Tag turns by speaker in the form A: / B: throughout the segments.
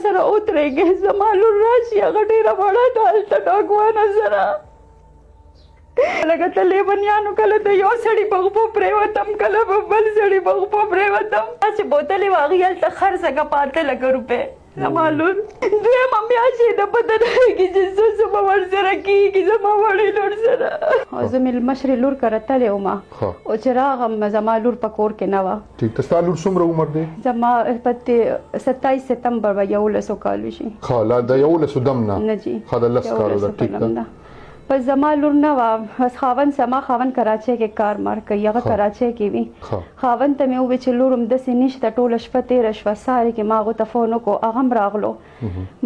A: سره ودرېږې زما لور راشي هغه ډېره وړه ده هلته ډاکوانه سره لکه د لیونیانو کله د یو سړي په غوپو پرېوتم کله په بل سړي په غوپو پرېوتم چې بوتلې وه هغې هلته خرڅه کړه په 8 لکه روپۍ زما لور دویمه میاشت یې د پته نه لګي چې څه څه به ورسره کېږي زما وړې لور سره او زه مې مشرې لور کره تلې ومه او چې راغم زما لور په کور کې نه وه
B: ټیک ته ستا لور څومره عمر دی
A: زما په 27 سپتمبر به 11 کال شي
B: ښه لا د 11 دم نه
A: جی
B: ښه د 10 کالو ده ټیک ده
A: بس زما لور نه وه بس خاوند کراچۍ کې کار مار کوي هغه کراچۍ کې وي خاوند ته مې وویل چې لور همداسې نشته ټوله شپه تېره شوه سهار کې ما هغو ته فون وکړو هغه هم راغلو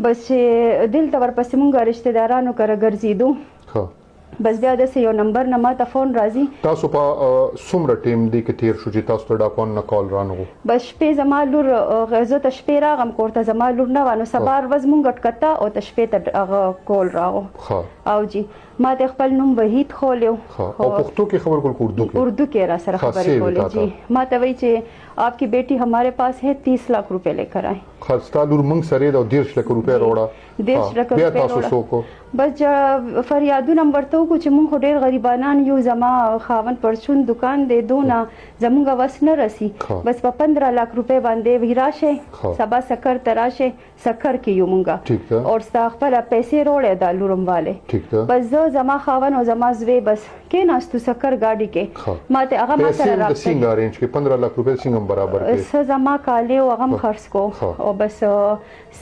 A: بس چې دلته ورپسې مونږ رشتهدارانو کره ګرځېدو بس بیا داسې یو نمبر نه ماته فون راځي
B: تاسو په څومره ټیم دی کې تېر شو چې تاسو ته ډاکوان نه کال رانغو
A: بس شپې زما لور زه ته شپې راغم کور ته زما لور نه وه نو سبا ورځ مونږ ټکته او ته شپې ته هغه کول راغو او جی ما ته خپل نوم وحید خولیو
B: او پښتو کې خبر کول اردو
A: کې را سره خبرې کولې جی ما ته وایي چې आपकी बेटी हमारे पास है 30 लाख रुपए लेकर आए
B: خاصتا لور موږ سره د 1.5 لک روپیا وروړه
A: 1.5 لک روپیا وروړه بس فریادونه ورته وکړو چې موږ ډېر غریبانان یو زما خاوند پرچون دکان دی دونه زموږ وس نه رسی بس په 15 लाख रुपए باندې وی راشه سبا سکر تراشه سکر کې یو مونږه او ستا خپل پیسې وروړې د لورم والے بس زه زما خاوند او زما زوی بس کې ناستو سکر گاډي کې ماته هغه ما سره راځي
B: څنګه ارینج کې 15 लाख रुपए څنګه برابر کې
A: زما کاله او هغه خرڅ کو او بس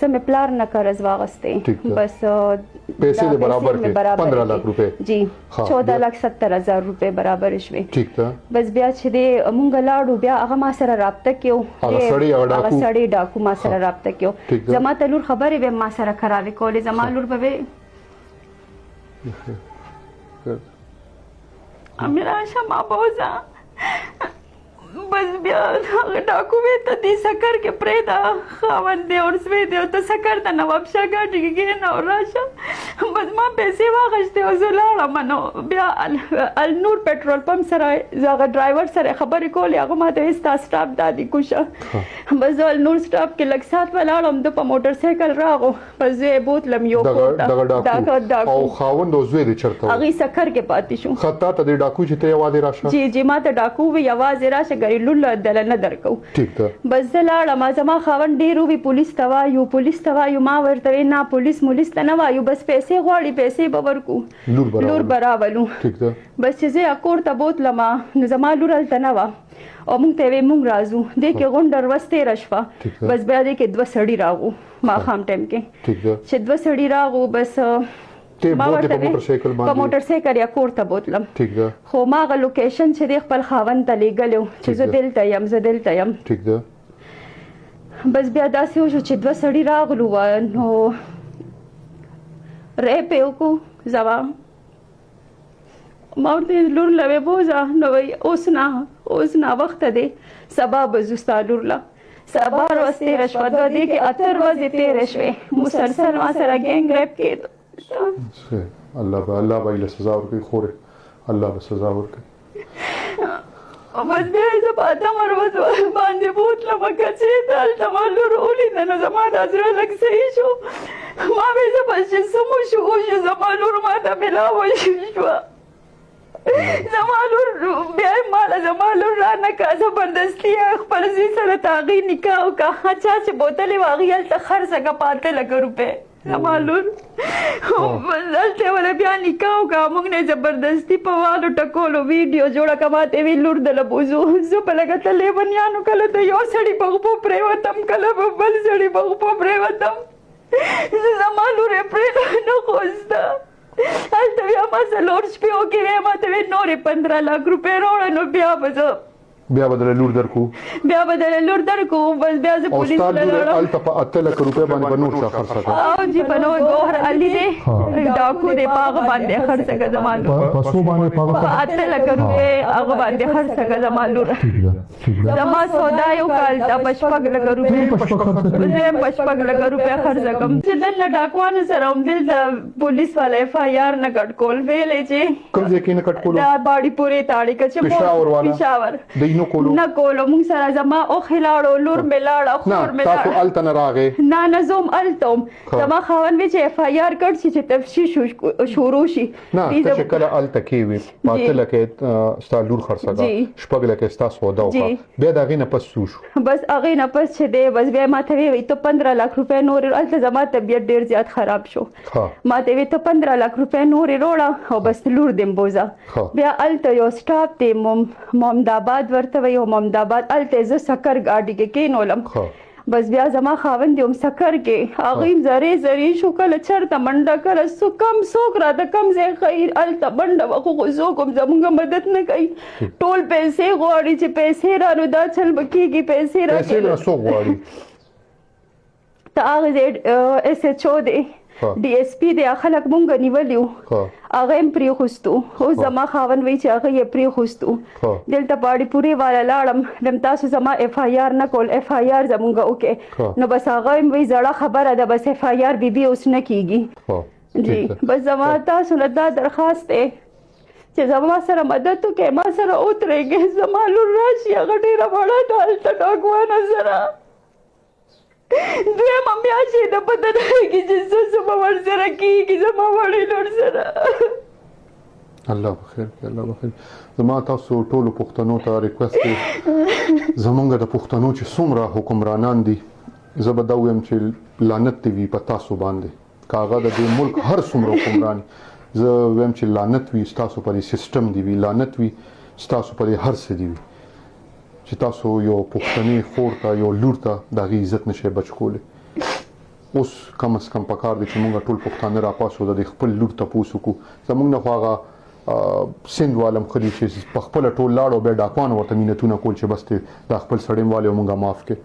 A: سم پلار نه قرض واغسته بس
B: پیسې برابر کې 15 लाख रुपए
A: جی 14,70,000 روپے برابر شوي
B: ٹھیک ده
A: بس بیا چې دې مونږ لاړو بیا هغه ما سره رابطه کیو هغه سړی ډاکو ما سره رابطه کیو زما ته لور خبرې به ما سره کراوي کولې زما لور به امیر شما بوزا بس بیا ډاکو وې ته دې سکر کې پرېدا خاوند دې اور سوي دې ته سکر ته نواب شاه ګاډي کې نه اور راشه بس ما پیسې واغشته او زه لاړم نو بیا النور پټرول پمپ سره زغه ډرایور سره خبرې کولې هغه ما ته استا سټاپ دادی کوشه بس النور سټاپ کې لږ سات ولاړم د په موټر سایکل راغو بس زه بوتلم یو
B: ډاکو او خاوند او زوی دې چرته
A: هغه سکر کې پاتې شو
B: خطا ته دې ډاکو چې ته یوازې راشه
A: جی ما ته ډاکو وی یوازې راشه غری لول دل نه درکو
B: ټیک ده
A: بس زلاړه ما زما خاوند ډیرو وی پولیس توا یو ما ورته نه پولیس ته نه وایو بس پیسې غواړي پیسې به ورکو لور براولو
B: ټیک ده
A: بس چې زه اکور ته بوتلم نو زما لور هلته نه وه او مونږ ته وی مونږ راځو دې کې غونډر وسته رشوه بس بیا دې کې 2 سړي راغو ما خام ټیم کې چې 2 سړي راغو بس ما ورته په موټر سایکل یا کور ته بوتلم
B: ټیک ده
A: خو ما غو لوکیشن چې د خپل خاوند ته لګلو چې زه دلته یم
B: ټیک ده
A: بس بیا داسې وشو چې 2 سړي راغلو نو ریپ یې وکړو زما ما ورته لور لوي بوزا نو اوس نه وخت دی سبا به زو ستا لور لا سبا ورځ تېره شوه دوه دې کې 8 ورځې تېرې شوې مسلسل ما سره ګینګ ریپ کېدو
B: الله به له سزا ورکړي خوره الله به سزا ورکړي
A: بس بیا زه په اتم ورځ باندې بوتلم کچې ته هلته ما لور ولیده نو زما دا زړه لږ صحیح شو ما وې زه بس چې څه مو شو زما لور ما ته ملاوه شوه زما لور بیا ماله زما لور رانه کا زبردستي خپل زوی سره ته هغې نکاح وکړه چا چې بوتلې وه هغې هلته خرڅه کړه په 8 لکه روپۍ زما لور دلته ولا بیا نکاح وکړه موږ نه زبردستي په والو ټکولو ویډیو جوړه کړه ما ته وی لور دله بوزو زه په لږه ته لیونیانو کله ته یو سړي په غوپو پرېوتم کله په بل سړي په غوپو پرېوتم زما لور یې پرېږده نه خوسته هلته بیا ما څلور شپې وکړې ما ته وی نورې 15 लाख روپۍ راوړه نو بیا به زه
B: بیا بدله لور درکو
A: بس بیا زه پولیس ته لاړم
B: هلته په 8 لک روپۍ باندې به نور چا خرڅه کړه
A: او جی په نور ګوهر علي دی ډاکو دی په هغه باندې خرڅه کړه زما لور
B: په څو باندې
A: په 8 لک روپۍ هغه باندې خرڅه کړه زما لور زما سودا یو کال ته 5 لک روپۍ خرڅه کړم چې دلته ډاکوانو سره هم دلته پولیس والا FIR نه کټ کول ویلې چې
B: کوم ځای کې نه کټ کول
A: دا باډي پورې تاړي کچې پېښور
B: نه کولو
A: نه کولو مونږ سره زما او خلاړو لور مې لاړه خور
B: نه
A: مې
B: تاسو
A: لاړه
B: الته نه راغې
A: نه نه زوم التم زما خاوند وی چې اف آی آر کړ چې تفتیش شروع شي
B: نه ته چې کله الته کې وي پاتې لکه ستا لور خرڅه شپږ لکه ستا سودا وکړه بیا د هغې نه پس څه شو
A: بس هغې نه پس چې دی بس بیا ما ته وی ته 15 लाख روپۍ نور الته زما طبیعت ډیر زیات خراب شو ما ته وی ته 15 लाख روپۍ نور وروړه او بس لور دیم بوزا بیا الته یو سټاپ دی محمدآباد ورته وی او محمدآباد الته زه سکر گاډي کې کینولم بس بیا زما خاوند هم سکر کې هغه زری شو کله چرته منډه کړه سو کم سوک را د کم ځای خیر الته منډه خو زه کوم زمونږ مدد نه کوي ټول پیسې غواړي چې پیسې رانو دا چل بکیږي پیسې را
B: سو غواړي
A: ته هغه اس ایچ او دی ډي اس پی دی خلک مونږ نیولیو هغه هم پری خوستو او زما خاوند وی چې هغه یې پری خوستو دلته باډي پوری والا لاړم دم تاسو زما اف آی آر نه کول اف آی آر زمونږ اوکې نو بس هغه هم وی زړه خبره ده بس اف آی آر بي اوس نه کیږي جی بس زما تاسو له دا درخواست دی چې زما سره مدد وکړي ما سره ودرېږي زما لور راشي هغه ډېره وړه ده هلته ډاکوانه سره دویمه میاشت یې نه پته نه لګي چې څه به ورسره کېږي زما وړې لور سره
B: الله بخیر الله بخیر زما تاسو ټولو پښتنو ته ریکوست دی زمونږ د پښتنو چې څومره حکمرانان دي زه به دا ویم چې لعنت دې وي په تاسو باندې که هغه د دې ملک هر څومره حکمران زه ویم چې لعنت وي ستاسو په دې سیسټم دی وي لعنت وي ستاسو په دې هر څه دی وي چې تاسو یو پښتني خور ته یو لور ته د هغې عزت نشئ بچ کولی اوس کم از کم پکار دی چې موږ ټول پښتانه راپاسو د خپل لور تپوس وکړو زموږ نه خو هغه سیند والم ښه دي چې په خپله ټول لاړ او بیا ډاکوان ورته مینتونه کول چې بس دا خپل سړی والي او موږ معاف کړي